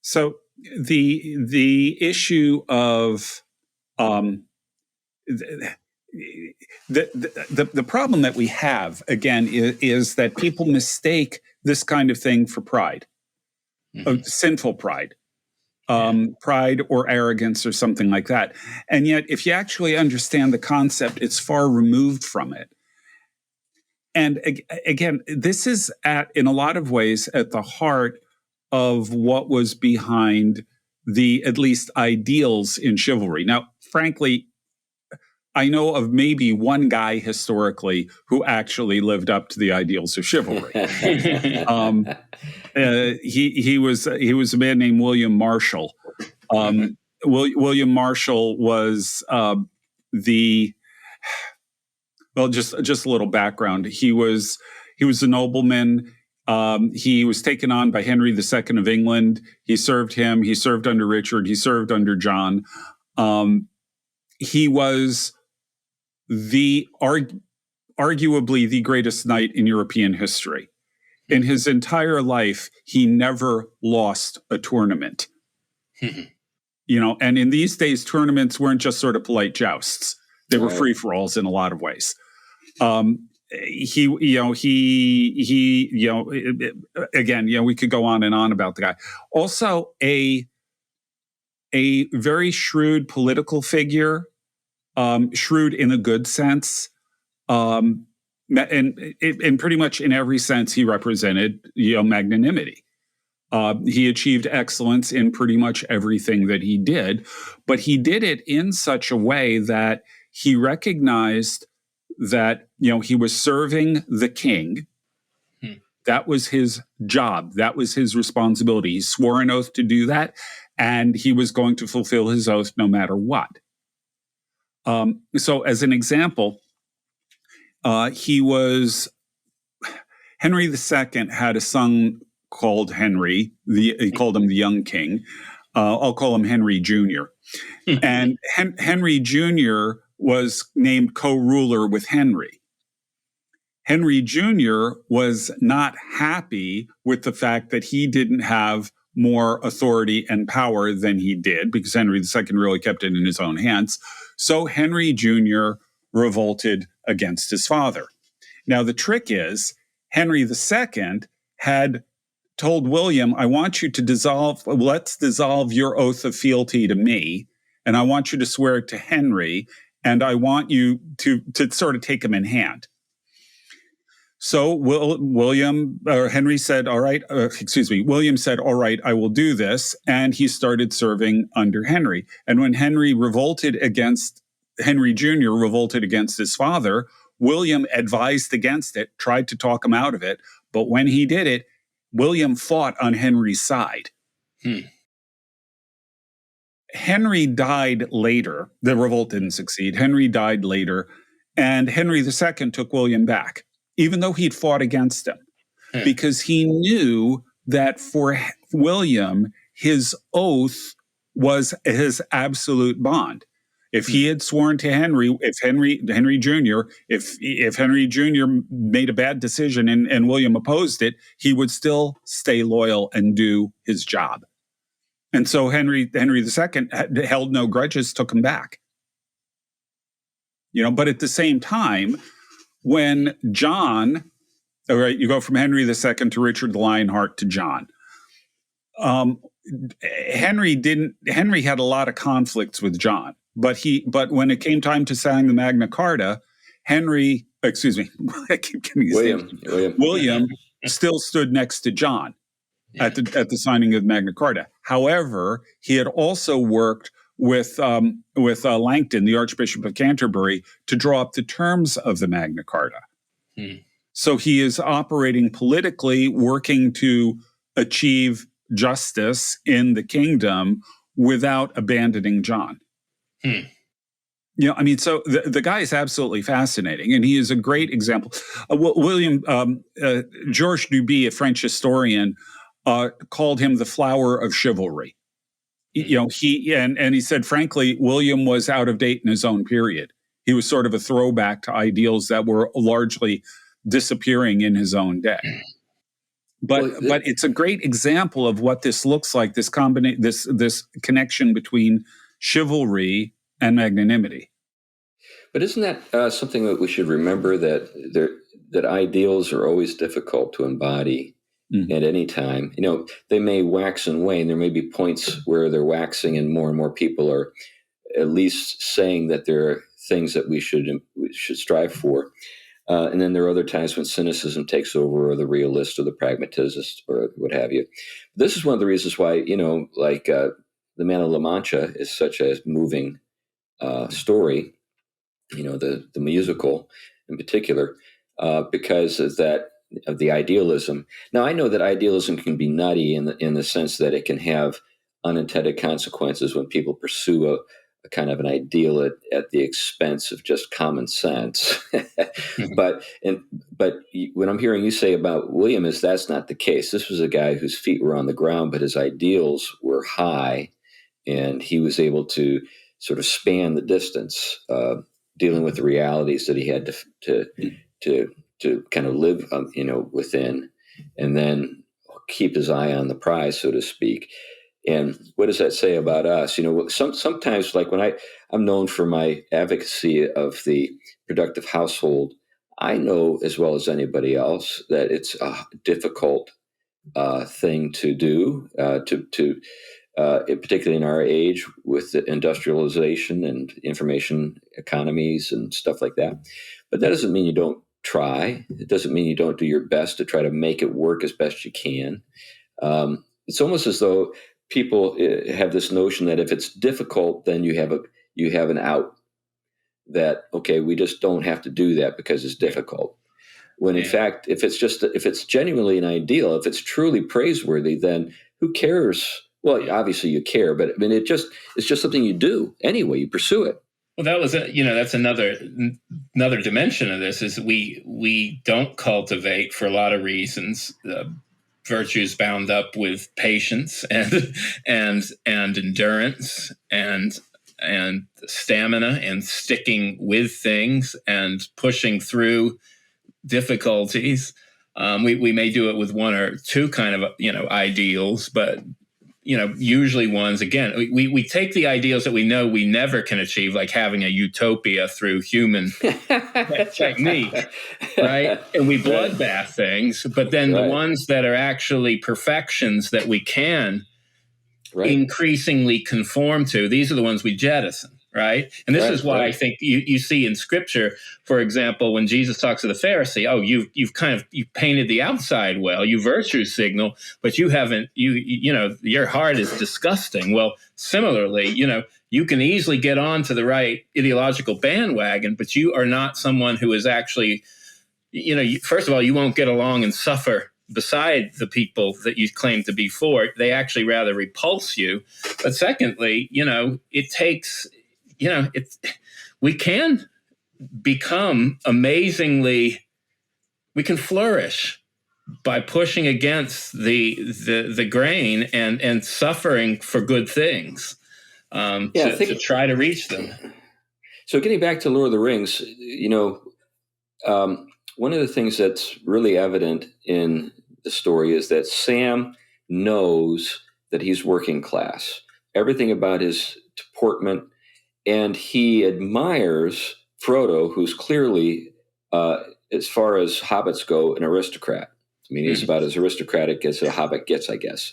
So the issue of the problem that we have, again, is that people mistake this kind of thing for pride, sinful pride, pride or arrogance or something like that. And yet, if you actually understand the concept, it's far removed from it. And again, this is in a lot of ways, at the heart of what was behind the, at least, ideals in chivalry. Now, frankly, I know of maybe one guy historically who actually lived up to the ideals of chivalry. He was a man named William Marshall. William Marshall was just a little background. He was a nobleman. He was taken on by Henry II of England. He served him. He served under Richard. He served under John. He was arguably the greatest knight in European history. In his entire life, he never lost a tournament. And in these days, tournaments weren't just sort of polite jousts. They were free-for-alls in a lot of ways. Again, we could go on and on about the guy. Also, a very shrewd political figure, shrewd in a good sense, and pretty much in every sense, he represented magnanimity. He achieved excellence in pretty much everything that he did, but he did it in such a way that he recognized that he was serving the king. That was his job. That was his responsibility. He swore an oath to do that, and he was going to fulfill his oath no matter what. So, as an example, Henry II had a son called Henry. He called him the young king. I'll call him Henry Jr. And Henry Jr. was named co-ruler with Henry. Henry Jr. was not happy with the fact that he didn't have more authority and power than he did, because Henry II really kept it in his own hands. So Henry Jr. revolted against his father. Now, the trick is Henry II had told William, I want you to let's dissolve your oath of fealty to me, and I want you to swear it to Henry, and I want you to sort of take him in hand. So Henry said, all right, William said, all right, I will do this. And he started serving under Henry. And when Henry Jr. revolted against his father, William advised against it, tried to talk him out of it. But when he did it, William fought on Henry's side. Henry died later. The revolt didn't succeed. Henry died later. And Henry II took William back, even though he'd fought against him, because he knew that for William, his oath was his absolute bond. If he had sworn to Henry, if Henry Jr. made a bad decision and William opposed it, he would still stay loyal and do his job. And so Henry II held no grudges, took him back. But at the same time, when John, all right, you go from Henry II to Richard the Lionheart to John. Henry had a lot of conflicts with John, but when it came time to sign the Magna Carta, I keep getting these William still stood next to John at the signing of Magna Carta. However, he had also worked with Langton, the Archbishop of Canterbury, to draw up the terms of the Magna Carta. So he is operating politically, working to achieve justice in the kingdom without abandoning John. So the guy is absolutely fascinating, and he is a great example. Georges Duby, a French historian, called him the flower of chivalry. He said, frankly, William was out of date in his own period. He was sort of a throwback to ideals that were largely disappearing in his own day. But it's a great example of what this looks like, this connection between chivalry and magnanimity. But isn't that something that we should remember, that ideals are always difficult to embody at any time? They may wax and wane. There may be points where they're waxing and more people are at least saying that there are things that we should strive for. And then there are other times when cynicism takes over, or the realist or the pragmatist or what have you. This is one of the reasons why, The Man of La Mancha is such a moving story, the musical in particular, because of the idealism. Now, I know that idealism can be nutty in the sense that it can have unintended consequences when people pursue a kind of an ideal at the expense of just common sense. But what I'm hearing you say about William is that's not the case. This was a guy whose feet were on the ground, but his ideals were high, and he was able to sort of span the distance, dealing with the realities that he had to kind of live, within, and then keep his eye on the prize, so to speak. And what does that say about us? Sometimes, like when I'm known for my advocacy of the productive household, I know as well as anybody else that it's a difficult thing to do, particularly in our age with the industrialization and information economies and stuff like that. But that doesn't mean you don't try. It doesn't mean you don't do your best to try to make it work as best you can. It's almost as though people have this notion that if it's difficult, then you have an out. That, okay, we just don't have to do that because it's difficult. When in fact, if it's genuinely an ideal, if it's truly praiseworthy, then who cares? Well, obviously you care, but I mean, it's just something you do anyway. You pursue it. Well, that's another dimension of this is we don't cultivate, for a lot of reasons, virtues bound up with patience and endurance and stamina and sticking with things and pushing through difficulties. We may do it with one or two kind of ideals, but usually ones, again, we take the ideals that we know we never can achieve, like having a utopia through human technique, right? And we bloodbath things, but then the ones that are actually perfections that we can increasingly conform to, these are the ones we jettison. Right. And this is why I think you see in Scripture, for example, when Jesus talks to the Pharisee, you've painted the outside well, you virtue signal, but you haven't, your heart is disgusting. Well, similarly, you can easily get onto the right ideological bandwagon, but you are not someone who is actually, first of all, you won't get along and suffer beside the people that you claim to be for. They actually rather repulse you. But secondly, it takes, we can become we can flourish by pushing against the grain and suffering for good things to try to reach them. So getting back to Lord of the Rings, one of the things that's really evident in the story is that Sam knows that he's working class. Everything about his deportment. And he admires Frodo, who's clearly, as far as hobbits go, an aristocrat. I mean, he's about as aristocratic as a hobbit gets, I guess.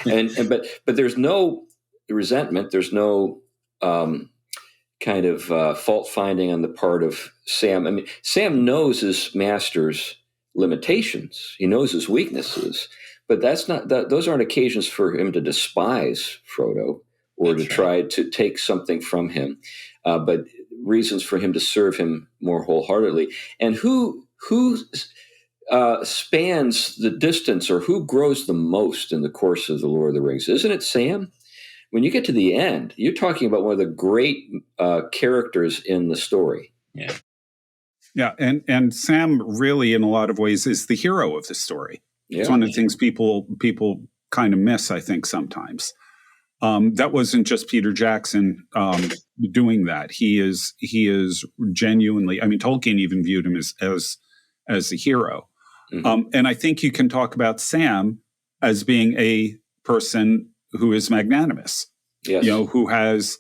But there's no resentment. There's no kind of fault finding on the part of Sam. I mean, Sam knows his master's limitations. He knows his weaknesses. But those aren't occasions for him to despise Frodo or to try to take something from him, but reasons for him to serve him more wholeheartedly. And who spans the distance, or who grows the most in the course of the Lord of the Rings? Isn't it Sam? When you get to the end, you're talking about one of the great characters in the story. Yeah, and Sam really, in a lot of ways, is the hero of the story. Yeah. It's one of the things people kind of miss, I think, sometimes. That wasn't just Peter Jackson doing that. He is genuinely. I mean, Tolkien even viewed him as a hero. Mm-hmm. And I think you can talk about Sam as being a person who is magnanimous. Yes. Who has,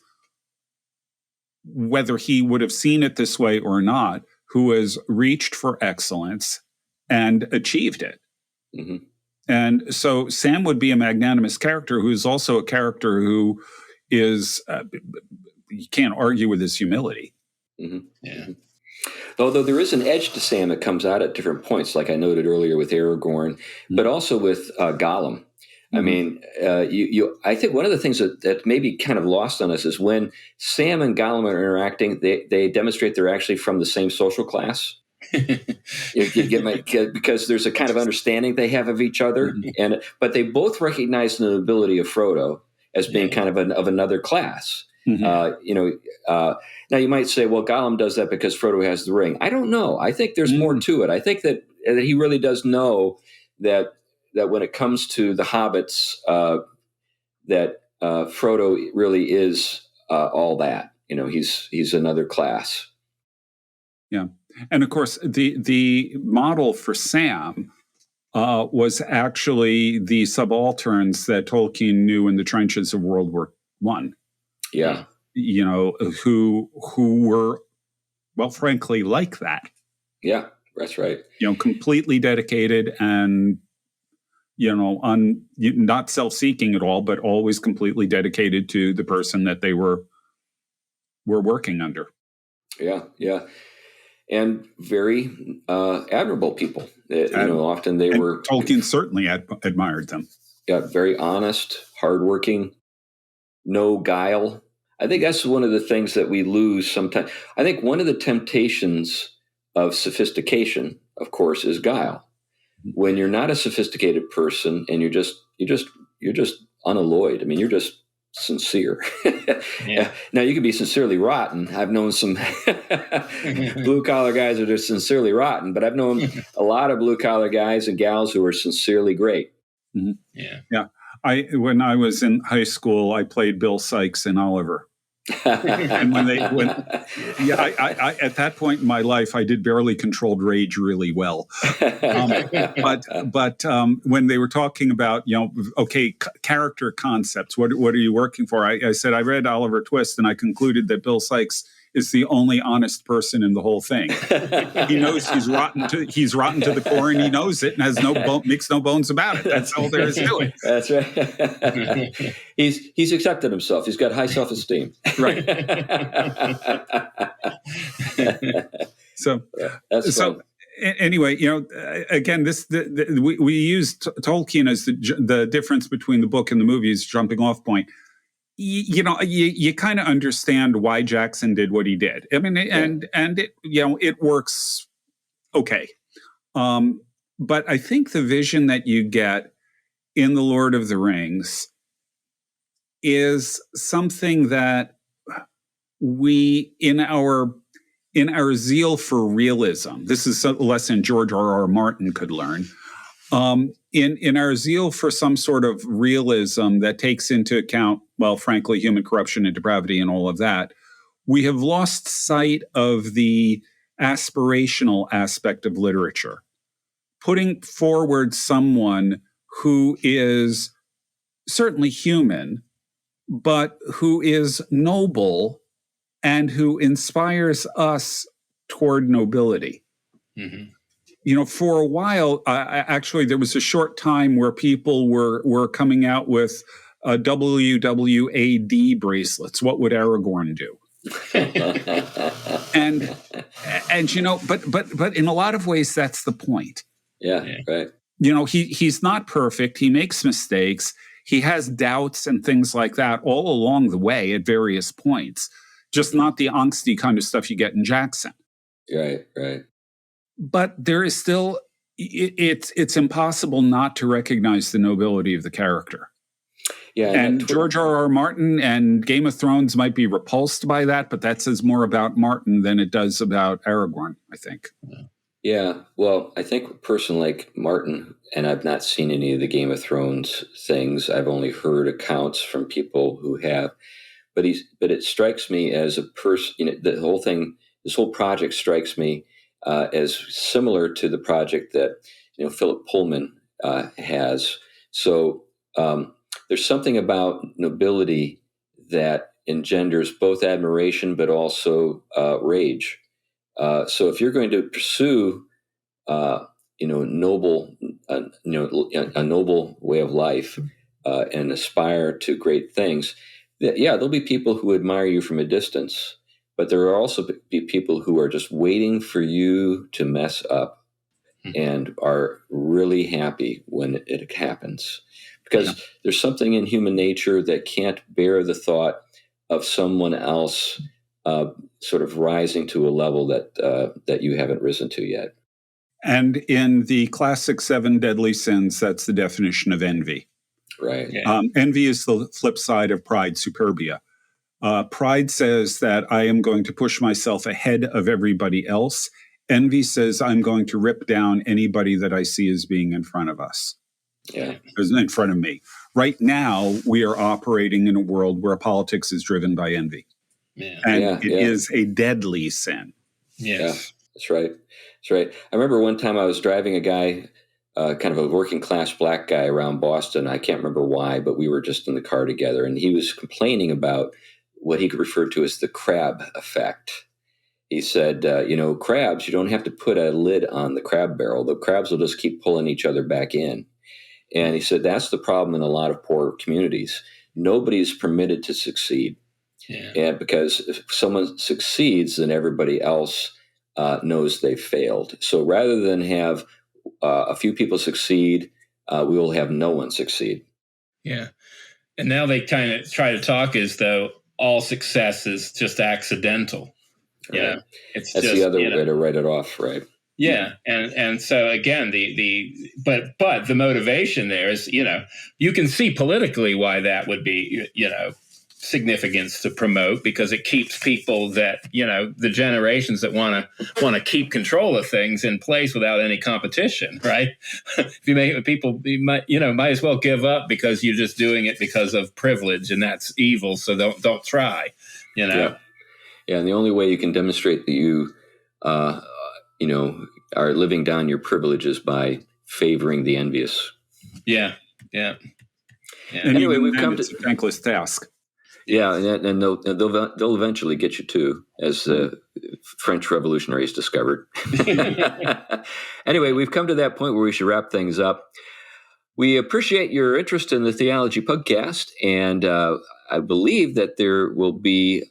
whether he would have seen it this way or not, who has reached for excellence and achieved it. Mm-hmm. And so Sam would be a magnanimous character who is also a character who is, you can't argue with his humility. Mm-hmm. Yeah. Although there is an edge to Sam that comes out at different points, like I noted earlier with Aragorn, mm-hmm. but also with Gollum. Mm-hmm. I mean, I think one of the things that may be kind of lost on us is when Sam and Gollum are interacting, they demonstrate they're actually from the same social class. Because there's a kind of understanding they have of each other, mm-hmm. But they both recognize the nobility of Frodo as being kind of of another class. Mm-hmm. Now you might say, well, Gollum does that because Frodo has the ring. I don't know. I think there's more to it. I think that he really does know that when it comes to the hobbits, that Frodo really is all that. He's another class. Yeah. And of course, the model for Sam was actually the subalterns that Tolkien knew in the trenches of World War I. Yeah, who were, well, frankly, like that. Yeah, that's right. Completely dedicated and not self-seeking at all, but always completely dedicated to the person that they were working under. Yeah, yeah. And very admirable people. Often they were. Tolkien certainly admired them. Yeah, very honest, hardworking, no guile. I think that's one of the things that we lose sometimes. I think one of the temptations of sophistication, of course, is guile. When you're not a sophisticated person and you're just unalloyed. I mean, you're just sincere. Yeah. Now you can be sincerely rotten. I've known some blue collar guys that are sincerely rotten, but I've known a lot of blue collar guys and gals who are sincerely great. Mm-hmm. Yeah. When I was in high school, I played Bill Sikes in Oliver, And I at that point in my life, I did barely controlled rage really well. But when they were talking about, character concepts, what are you working for? I said, I read Oliver Twist and I concluded that Bill Sikes is the only honest person in the whole thing. He knows he's rotten to the core, and he knows it, and has makes no bones about it. That's all there is to it. That's right. He's accepted himself. He's got high self-esteem. Right. So anyway, again, we used Tolkien as the difference between the book and the movie as jumping off point. You kind of understand why Jackson did what he did. I mean, and it, it works okay. But I think the vision that you get in The Lord of the Rings is something that we, in our zeal for realism, this is a lesson George R.R. Martin could learn. In our zeal for some sort of realism that takes into account, well, frankly, human corruption and depravity and all of that, we have lost sight of the aspirational aspect of literature. Putting forward someone who is certainly human, but who is noble and who inspires us toward nobility. Mm-hmm. For a while, actually, there was a short time where people were coming out with WWAD bracelets. What would Aragorn do? and but in a lot of ways, that's the point. Yeah, right. He's not perfect. He makes mistakes. He has doubts and things like that all along the way at various points. Just not the angsty kind of stuff you get in Jackson. Right. But there is still, it's impossible not to recognize the nobility of the character. Yeah, and George R.R. Martin and Game of Thrones might be repulsed by that, but that says more about Martin than it does about Aragorn, I think. Yeah, well, I think a person like Martin, and I've not seen any of the Game of Thrones things, I've only heard accounts from people who have, but it strikes me as a person, the whole thing, this whole project strikes me as similar to the project that Philip Pullman has. So there's something about nobility that engenders both admiration but also rage. So if you're going to pursue a noble way of life and aspire to great things, there'll be people who admire you from a distance. But there are also be people who are just waiting for you to mess up and are really happy when it happens. Because there's something in human nature that can't bear the thought of someone else sort of rising to a level that you haven't risen to yet. And in the classic 7 deadly sins, that's the definition of envy. Right. Yeah. Envy is the flip side of pride, superbia. Pride says that I am going to push myself ahead of everybody else. Envy says I'm going to rip down anybody that I see as being in front of us. Yeah. In front of me. Right now, we are operating in a world where politics is driven by envy. Yeah. And it is a deadly sin. Yes. Yeah, that's right. That's right. I remember one time I was driving a guy, kind of a working class black guy around Boston. I can't remember why, but we were just in the car together. And he was complaining about what he referred to as the crab effect. He said, crabs, you don't have to put a lid on the crab barrel. The crabs will just keep pulling each other back in. And he said, that's the problem in a lot of poor communities. Nobody's permitted to succeed. Yeah. And because if someone succeeds, then everybody else knows they failed. So rather than have a few people succeed, we will have no one succeed. Yeah. And now they kind of try to talk as though all success is just accidental. Right. Yeah, that's just the other way to write it off, right? Yeah, and so again, but the motivation there is, you can see politically why that would be, significance to promote, because it keeps people that, the generations that want to keep control of things in place without any competition, right? If you make people, might as well give up because you're just doing it because of privilege, and that's evil. So don't try. Yeah. Yeah, and the only way you can demonstrate that you, are living down your privileges by favoring the envious. Yeah. And anyway, we've come to a thankless task. Yeah, and they'll eventually get you too, as the French revolutionaries discovered. Anyway, we've come to that point where we should wrap things up. We appreciate your interest in the Theology Podcast, and I believe that there will be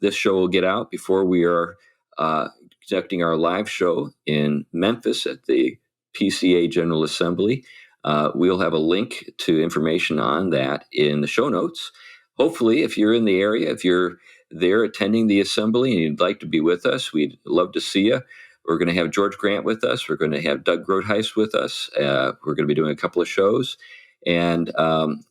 this show will get out before we are conducting our live show in Memphis at the PCA General Assembly. We'll have a link to information on that in the show notes. Hopefully, if you're in the area, if you're there attending the assembly and you'd like to be with us, we'd love to see you. We're going to have George Grant with us. We're going to have Doug Groothuis with us. We're going to be doing a couple of shows, and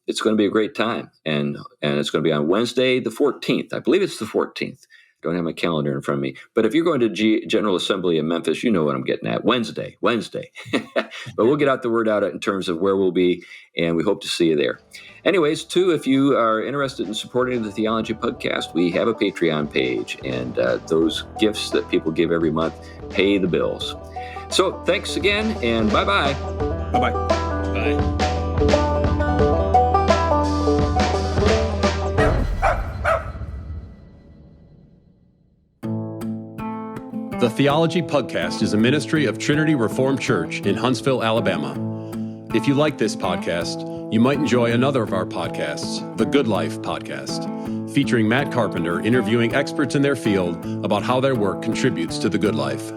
it's going to be a great time. And it's going to be on Wednesday, the 14th. I believe it's the 14th. Don't have my calendar in front of me. But if you're going to General Assembly in Memphis, you know what I'm getting at. Wednesday. But we'll get the word out in terms of where we'll be, and we hope to see you there. Anyways, too, if you are interested in supporting the Theology Podcast, we have a Patreon page, and those gifts that people give every month pay the bills. So thanks again, and bye-bye. Bye-bye. Bye. The Theology Podcast is a ministry of Trinity Reformed Church in Huntsville, Alabama. If you like this podcast, you might enjoy another of our podcasts, The Good Life Podcast, featuring Matt Carpenter interviewing experts in their field about how their work contributes to the good life.